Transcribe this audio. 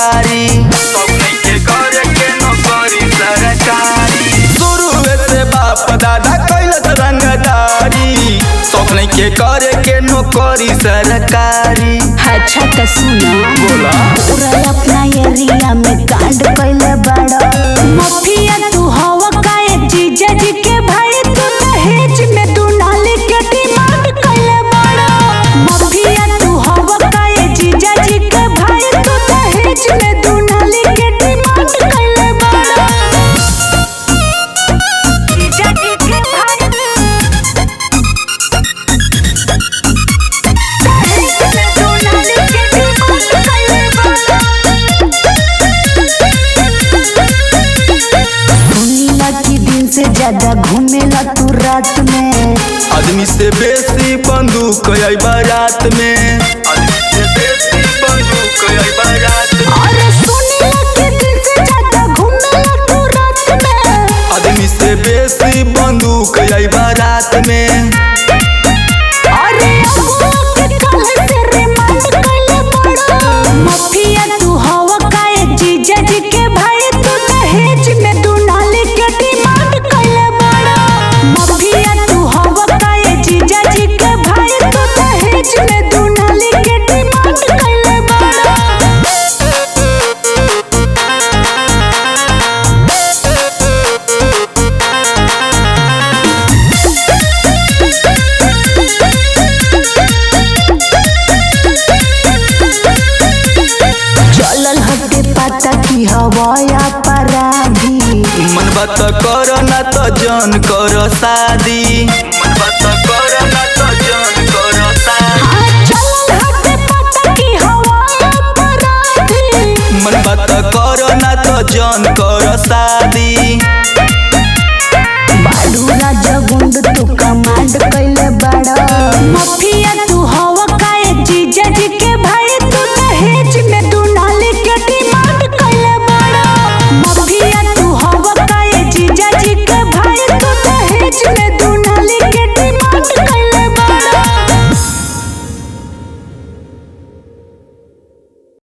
सरकारी, सपने के करे के नौकरी सरकारी। शुरू से बाप दादा कैलस रंगदारी, सपने के करे के नौकरी सरकारी। अच्छा तो सुनो, बोला पूरा अपना एरिया में कांड कैले बड़ा माफिया तू हवा काए जीजा जी के भाई तू दहेज में तू नाली के डिमांड कैले बड़ा माफिया तू हवा काए जीजा जी के भाई तू दहेज में तू नाली के डिमांड कैले बड़ा जीजा जी के भाई दहेज में तू नाली के डिमांड कैले बड़ा। सुनीला की दिन से ज्यादा घूमेला तू रात में, आदमी से बेसी बंदूक आई बारात में, आदमी से बेसी बंदूक आई बारात में। अरे सुनीला की दिन से ज्यादा घूमेला तू रात में, आदमी से बेसी बंदूक आई बारात में। अरे अबुआ के काहे से रिमांड कैले बड़ा माफिया तू हवा काए जीजा जी के भाई तू दहेज में तू नाली के डिमांड कैले बड़ा माफिया तू हवा काए जीजा जी के भाई तू दहेज में तू नाली के डिमांड कैले बड़ा। चलल हटे पता की हवाया पराधी, मन बात कर ना तो जन कर शादी, मन बात कर ना तो जान कर शादी। हाँ चलल हटे पता की हवाया पराधी, मन बात कर ना तो जन कर